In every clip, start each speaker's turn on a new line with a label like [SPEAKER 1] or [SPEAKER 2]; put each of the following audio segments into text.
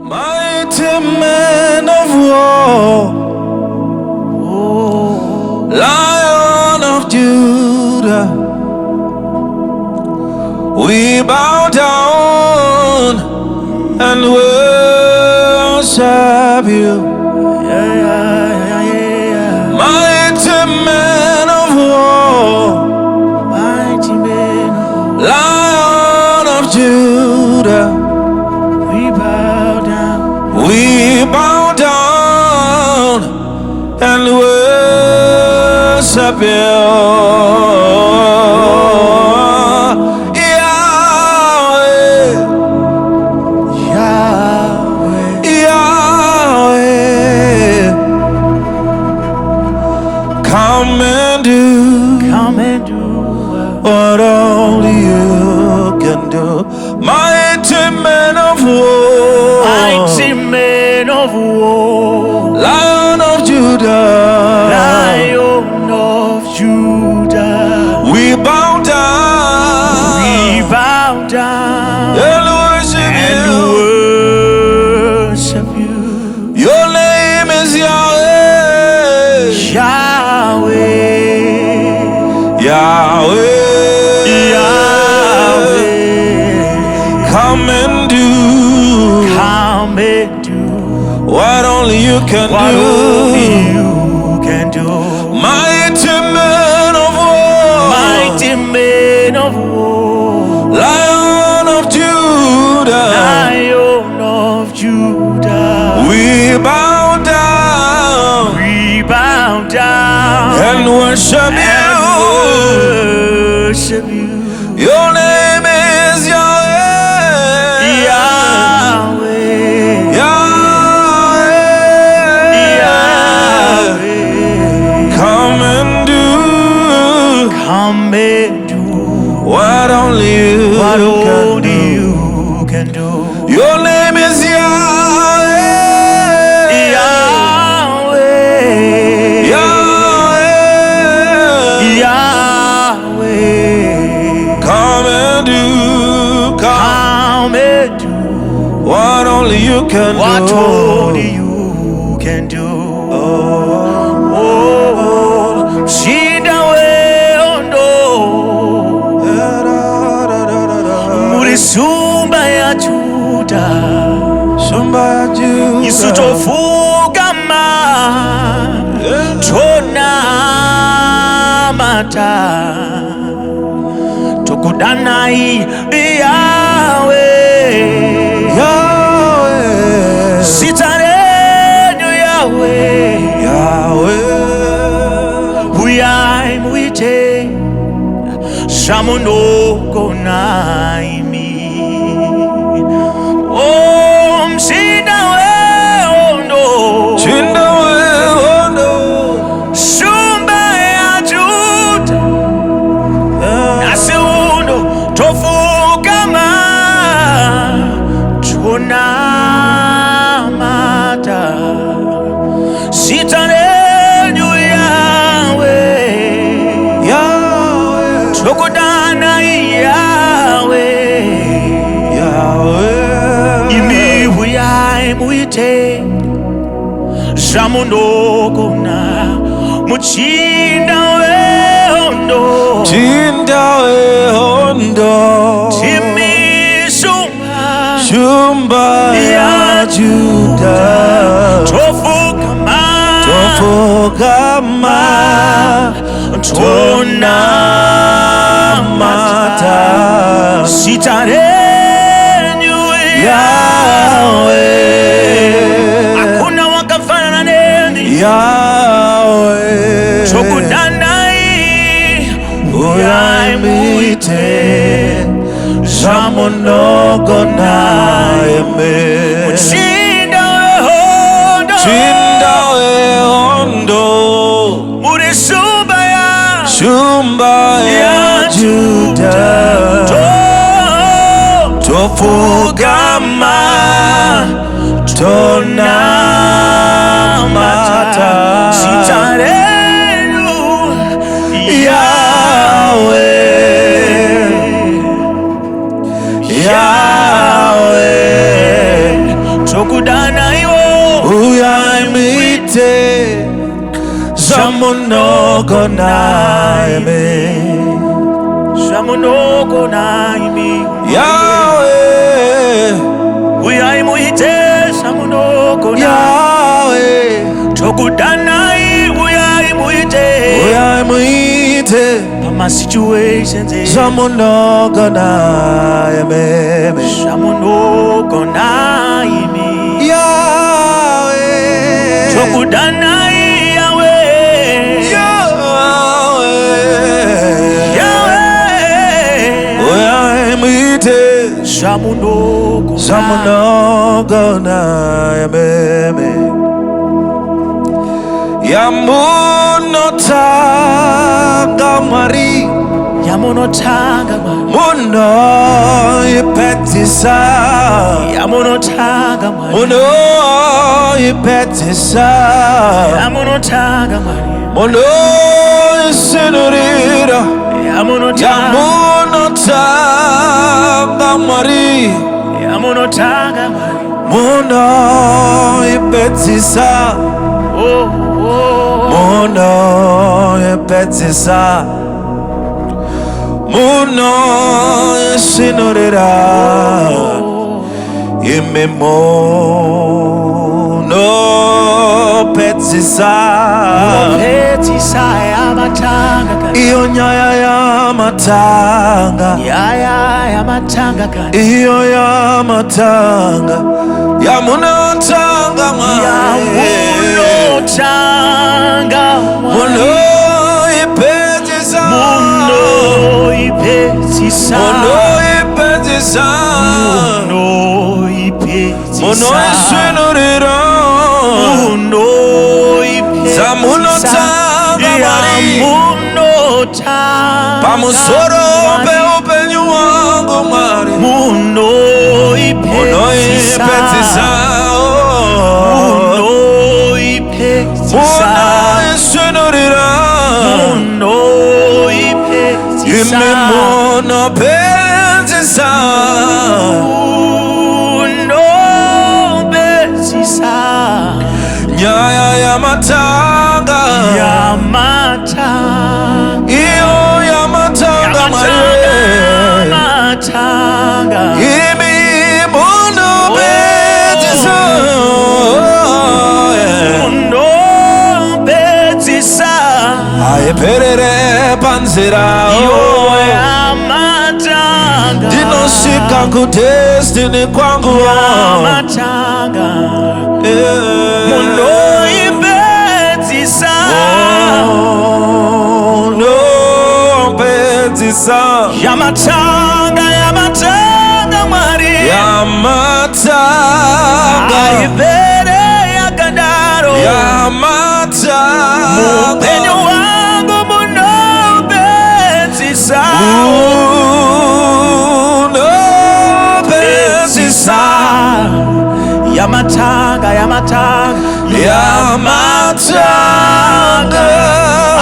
[SPEAKER 1] Mighty man of war, Lion of Judah, we bow down and worship you. Mighty man of war, Lion of Judah, we bow down and worship you. Yahweh, Yahweh, come and do what only you can do. Mighty man of war,
[SPEAKER 2] mighty man of war,
[SPEAKER 1] Lion of Judah,
[SPEAKER 2] Lion of Judah,
[SPEAKER 1] we bow down, and worship you. Your name is Yahweh, Yahweh, come and do what only you can do. Mighty man of war, Lion of Judah, we bow down and worship you. Your name is Yahweh, Yahweh, come and do what only you can do. Your name is Yahweh, Yahweh, come and do what only you can do.
[SPEAKER 2] Shinda weondo muri sumba ya Judah, Yesu tofugama tona mata tokudanai Yahweh, sitarenyo Yahweh, uyai muite shamunoko naimi. Oh, mshinda weondo shumba ya Judah, nasiundo tofugama tuna mata sitarenyo Yahweh, tokudana Yahweh, imihu yai muite shamunoko na muchinda weondo
[SPEAKER 1] Shumba ya Judah,
[SPEAKER 2] tofugama
[SPEAKER 1] tona mata
[SPEAKER 2] sitarenyo
[SPEAKER 1] Yahweh,
[SPEAKER 2] hakuna wakafana neni
[SPEAKER 1] Yahweh,
[SPEAKER 2] chokudanai
[SPEAKER 1] uyai muite shamunoko naime.
[SPEAKER 2] Chinda wehondo muri
[SPEAKER 1] shumba ya Judah, Shamunoko naime.
[SPEAKER 2] Shamunoko naime.
[SPEAKER 1] Yahweh.
[SPEAKER 2] Uyaimuite shamunoko
[SPEAKER 1] Yahweh.
[SPEAKER 2] Chokudanai uyaimuite.
[SPEAKER 1] Uyaimuite.
[SPEAKER 2] Pama situations.
[SPEAKER 1] Shamunoko naime.
[SPEAKER 2] Shamunoko naime.
[SPEAKER 1] Yahweh.
[SPEAKER 2] Chokudanai Yahweh.
[SPEAKER 1] Yahweh.
[SPEAKER 2] Yahweh.
[SPEAKER 1] Uyaimuite.
[SPEAKER 2] Shamunoko
[SPEAKER 1] naime. Yamunotanga Mari.
[SPEAKER 2] Yamunotanga Mari.
[SPEAKER 1] Muno ipetisa.
[SPEAKER 2] Yamunotanga Mari.
[SPEAKER 1] Muno ipetisa.
[SPEAKER 2] Yamunotanga Mari.
[SPEAKER 1] Muno isinurira. Yamunotanga Mari.
[SPEAKER 2] Yamunotanga Mari.
[SPEAKER 1] Muno ipetisa. Muno ipetisa. Muno isinurira. Imemono petisa.
[SPEAKER 2] Petisa ya matanga.
[SPEAKER 1] Iyo nyaya ya matanga.
[SPEAKER 2] Yaya ya matanga.
[SPEAKER 1] Iyo ya matanga. Yamunotanga Mari.
[SPEAKER 2] Yamunotanga Mari.
[SPEAKER 1] Muno ipetisa.
[SPEAKER 2] Muno ipetisa.
[SPEAKER 1] Muno ipetisa.
[SPEAKER 2] Muno ipetisa.
[SPEAKER 1] Muno isinurira.
[SPEAKER 2] Muno ipetisa.
[SPEAKER 1] Yamunotanga Mari.
[SPEAKER 2] Yamunotanga
[SPEAKER 1] Pamusoro upenyu wangu Mari.
[SPEAKER 2] Muno
[SPEAKER 1] Muno ipetisa.
[SPEAKER 2] Muno ipetisa.
[SPEAKER 1] Muno isinurira.
[SPEAKER 2] Muno ipetisa.
[SPEAKER 1] Imemono petisa.
[SPEAKER 2] Muno ipetisa.
[SPEAKER 1] Nyaya ya matanga.
[SPEAKER 2] Ya matanga.
[SPEAKER 1] Iyo ya matanga Mari.
[SPEAKER 2] Matanga.
[SPEAKER 1] Imemono petisa.
[SPEAKER 2] Muno ipetisa.
[SPEAKER 1] Ayeperere panzira.
[SPEAKER 2] Yo ya matanga.
[SPEAKER 1] Dinoshika ku destiny kwangu.
[SPEAKER 2] Ya matanga. Muno ipetisa.
[SPEAKER 1] Muno petisa.
[SPEAKER 2] Ya matanga, ya matanga Mari.
[SPEAKER 1] Ya matanga.
[SPEAKER 2] Aibere ya kandaro.
[SPEAKER 1] Ya matanga.
[SPEAKER 2] Mupenyu wangu muno petisa.
[SPEAKER 1] Muno petisa.
[SPEAKER 2] Ya matanga, ya matanga.
[SPEAKER 1] Ya matanga.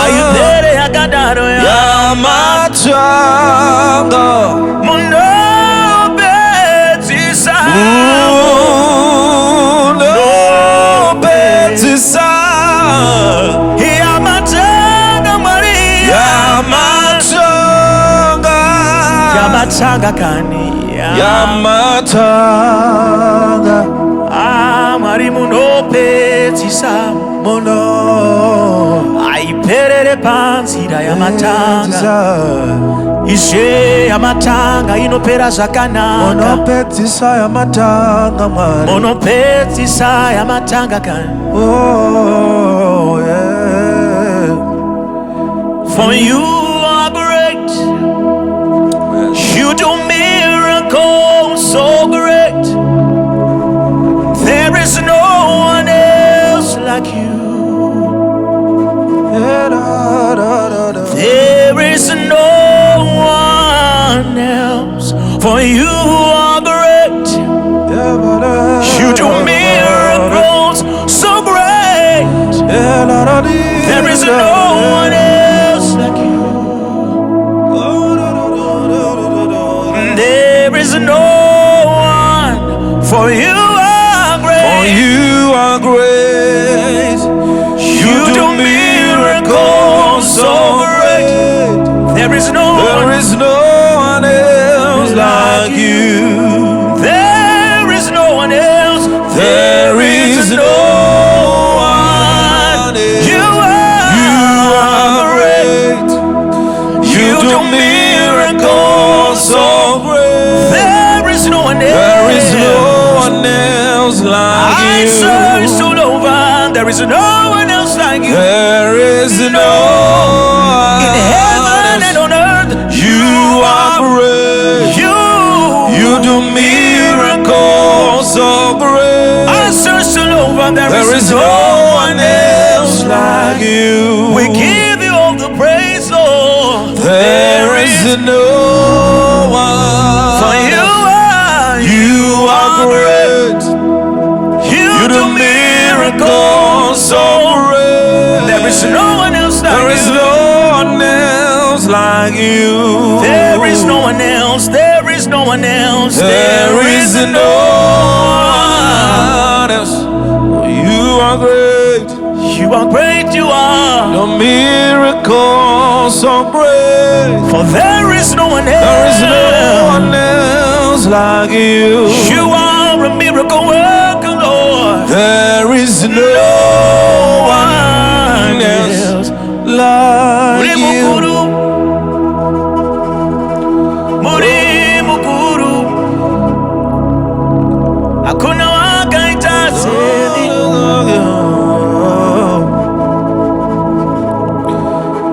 [SPEAKER 2] Aibere ya kandaro.
[SPEAKER 1] Ya matanga.
[SPEAKER 2] Muno petisa.
[SPEAKER 1] Muno petisa.
[SPEAKER 2] Ya matanga Mari.
[SPEAKER 1] Ya matanga.
[SPEAKER 2] Ya matanga kani.
[SPEAKER 1] Ya matanga.
[SPEAKER 2] Mari muno petisa.
[SPEAKER 1] Muno
[SPEAKER 2] Aiperere panzira ya matanga. Ishe ya matanga inopera zvakanaka.
[SPEAKER 1] Muno petisa ya matanga Mari.
[SPEAKER 2] Muno petisa ya matanga kani.
[SPEAKER 1] Oh yeah.
[SPEAKER 2] For you are great. You do miracles so great. There is no one else like you. There is no one else. For you are great. You do miracles so great. There is no one else like you. There is no one. For you are great.
[SPEAKER 1] For you are great.
[SPEAKER 2] You do miracles There is no
[SPEAKER 1] There is no one else like you.
[SPEAKER 2] There is no one else.
[SPEAKER 1] There is no one else.
[SPEAKER 2] You are
[SPEAKER 1] great. You do miracles so great.
[SPEAKER 2] There is no one else.
[SPEAKER 1] There is no one else like
[SPEAKER 2] I
[SPEAKER 1] you.
[SPEAKER 2] searched all over. There is no one else like you.
[SPEAKER 1] There is no
[SPEAKER 2] In heaven and on earth,
[SPEAKER 1] you are great. You do miracles so great.
[SPEAKER 2] I searched all over.
[SPEAKER 1] There is no one else like you.
[SPEAKER 2] We give you all the praise, Lord.
[SPEAKER 1] There is no one.
[SPEAKER 2] For
[SPEAKER 1] You are great.
[SPEAKER 2] You
[SPEAKER 1] You do miracles so great.
[SPEAKER 2] There is no one else like
[SPEAKER 1] There is
[SPEAKER 2] you.
[SPEAKER 1] no one else like you.
[SPEAKER 2] There is no one else. There is no one else.
[SPEAKER 1] There is no one else. You are great.
[SPEAKER 2] You are great. You are.
[SPEAKER 1] Your miracles so great.
[SPEAKER 2] For there is no one else.
[SPEAKER 1] There is no one else like you.
[SPEAKER 2] You are a miracle worker, Lord.
[SPEAKER 1] There is no one else like you.
[SPEAKER 2] Mukuru. Muri mukuru. Hakuna wakaita seni.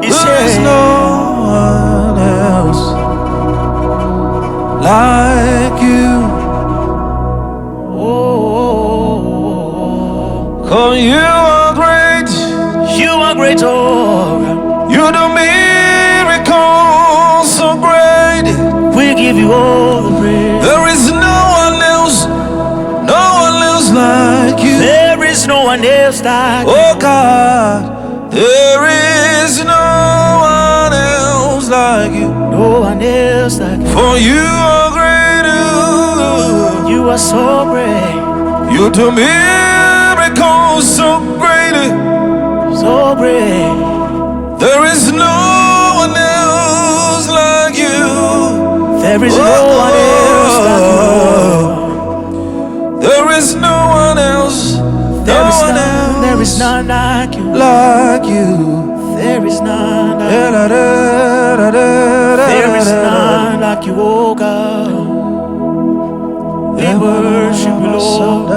[SPEAKER 1] There's no one else like you. Oh, you are great.
[SPEAKER 2] You are great, oh.
[SPEAKER 1] You do miracles so great.
[SPEAKER 2] We give you all the praise.
[SPEAKER 1] There is no one else like you.
[SPEAKER 2] There is no one else like you.
[SPEAKER 1] Oh God, there is no one else like you.
[SPEAKER 2] No one else like you.
[SPEAKER 1] For you are great.
[SPEAKER 2] You are so great.
[SPEAKER 1] You do miracles so great.
[SPEAKER 2] So great.
[SPEAKER 1] There is no one else like you.
[SPEAKER 2] There is no one else like you.
[SPEAKER 1] There is no one else.
[SPEAKER 2] There is none. There is none like you.
[SPEAKER 1] Like you.
[SPEAKER 2] There is none like you. There is none like you, oh God. We worship you, Lord.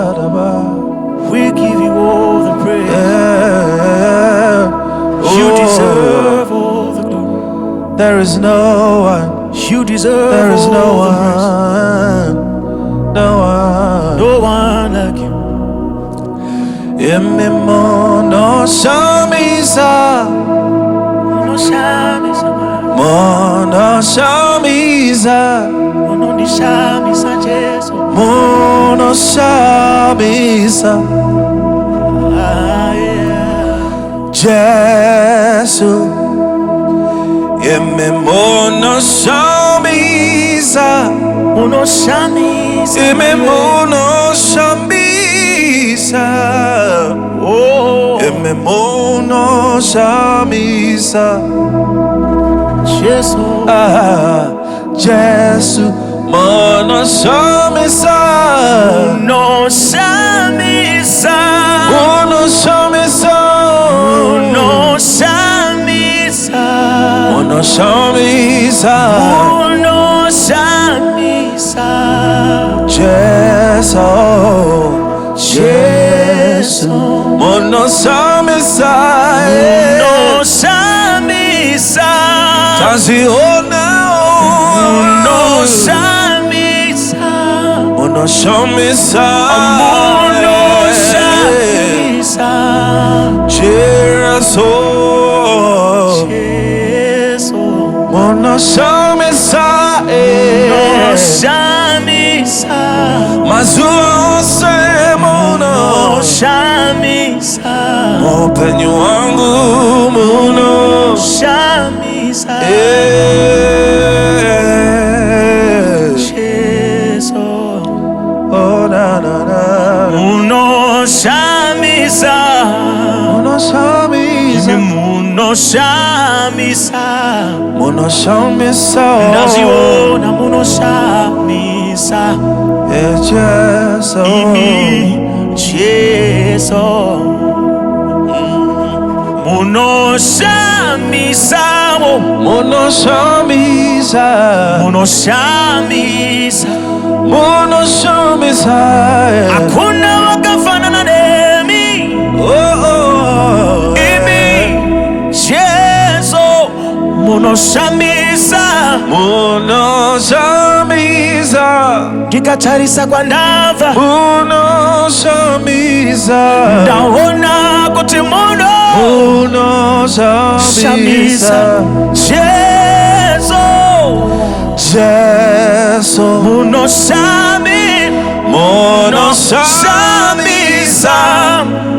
[SPEAKER 2] We give you all the praise. You deserve all the glory.
[SPEAKER 1] There is no one.
[SPEAKER 2] You deserve
[SPEAKER 1] There is no
[SPEAKER 2] all the
[SPEAKER 1] one. No one.
[SPEAKER 2] praise. No one like you.
[SPEAKER 1] Mono shamisa.
[SPEAKER 2] Mono shamisa.
[SPEAKER 1] Mono shamisa.
[SPEAKER 2] Mono ni shamisa Jesu.
[SPEAKER 1] Mono shamisa.
[SPEAKER 2] Ah, yeah.
[SPEAKER 1] Jesu. Mono shamisa.
[SPEAKER 2] Mono shamisa.
[SPEAKER 1] Mono shamisa.
[SPEAKER 2] Oh,
[SPEAKER 1] Mono shamisa.
[SPEAKER 2] Jesu.
[SPEAKER 1] Ah, Jesu. Mono shamisa.
[SPEAKER 2] Mono shamisa.
[SPEAKER 1] Mono shamisa.
[SPEAKER 2] Mono shamisa.
[SPEAKER 1] Mono shamisa.
[SPEAKER 2] Mono shamisa.
[SPEAKER 1] Jesu. Jesu. Mono shamisa.
[SPEAKER 2] Mono shamisa.
[SPEAKER 1] Taziona.
[SPEAKER 2] Mono shamisa.
[SPEAKER 1] Mono shamisa.
[SPEAKER 2] Mono shamisa.
[SPEAKER 1] Jesu.
[SPEAKER 2] Jesu.
[SPEAKER 1] Mono shamisa.
[SPEAKER 2] Mono shamisa.
[SPEAKER 1] Mazua se mono.
[SPEAKER 2] Mono shamisa.
[SPEAKER 1] Upenyu wangu muno.
[SPEAKER 2] Shamisa. Jesu.
[SPEAKER 1] Oh na na na.
[SPEAKER 2] Mono shamisa.
[SPEAKER 1] Mono shamisa.
[SPEAKER 2] Mono munoshamisa
[SPEAKER 1] munoshamisa
[SPEAKER 2] ndaziona munoshamisa
[SPEAKER 1] Jesu
[SPEAKER 2] Jesu munoshamisa
[SPEAKER 1] munoshamisa
[SPEAKER 2] munoshamisa
[SPEAKER 1] munoshamisa
[SPEAKER 2] hakuna wakafanana nemi imi Jesu munoshamisa
[SPEAKER 1] munoshamisa
[SPEAKER 2] ndikatarisa kwa ndava
[SPEAKER 1] munoshamisa
[SPEAKER 2] ndaona kuti munoshamisa Jesu
[SPEAKER 1] Jesu
[SPEAKER 2] munoshamisa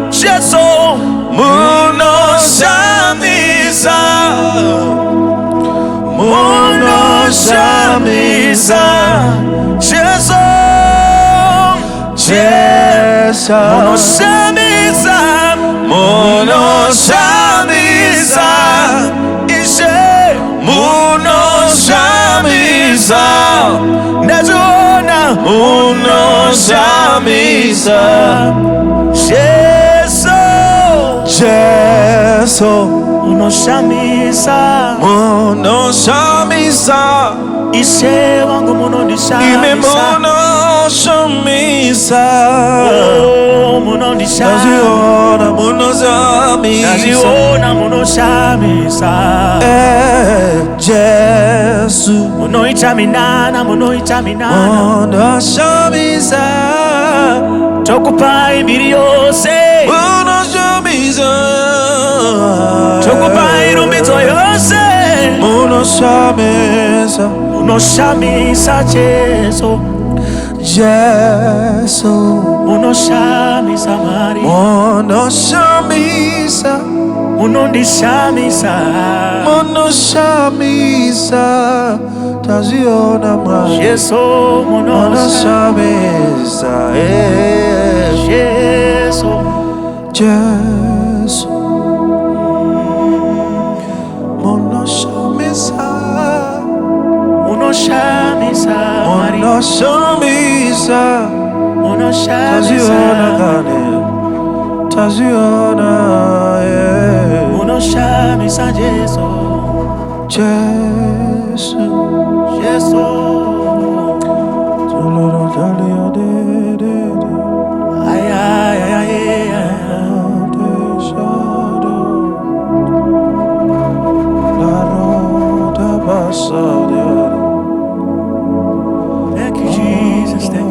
[SPEAKER 2] Jesu
[SPEAKER 1] munoshamisa munoshamisa
[SPEAKER 2] Jesu
[SPEAKER 1] Jesu
[SPEAKER 2] munoshamisa
[SPEAKER 1] munoshamisa
[SPEAKER 2] ishe
[SPEAKER 1] munoshamisa
[SPEAKER 2] ndaziona
[SPEAKER 1] munoshamisa
[SPEAKER 2] Jesu
[SPEAKER 1] Jesu
[SPEAKER 2] munoshamisa
[SPEAKER 1] munoshamisa
[SPEAKER 2] ishe wangu
[SPEAKER 1] ime
[SPEAKER 2] munondishamisa
[SPEAKER 1] munoshamisa
[SPEAKER 2] munondishamisa
[SPEAKER 1] ndaziona munoshamisa
[SPEAKER 2] ndaziona munoshamisa
[SPEAKER 1] Jesu
[SPEAKER 2] munoitaminana
[SPEAKER 1] munoshamisa
[SPEAKER 2] tokupa imiri yose
[SPEAKER 1] munoshamisa
[SPEAKER 2] tokupa irumbidzo yose
[SPEAKER 1] munoshamisa
[SPEAKER 2] munoshamisa Jesu
[SPEAKER 1] Jesu
[SPEAKER 2] munoshamisa Mari
[SPEAKER 1] munoshamisa
[SPEAKER 2] munondishamisa
[SPEAKER 1] munoshamisa taziona mwa
[SPEAKER 2] Jesu
[SPEAKER 1] munoshamisa
[SPEAKER 2] Jesu
[SPEAKER 1] Jesu munoshamisa
[SPEAKER 2] munoshamisa Mari
[SPEAKER 1] munoshamisa taziona
[SPEAKER 2] munoshamisa
[SPEAKER 1] kane taziona
[SPEAKER 2] munoshamisa Jesu
[SPEAKER 1] Jesu
[SPEAKER 2] Jesu ay ay ay ay thank you Jesus thank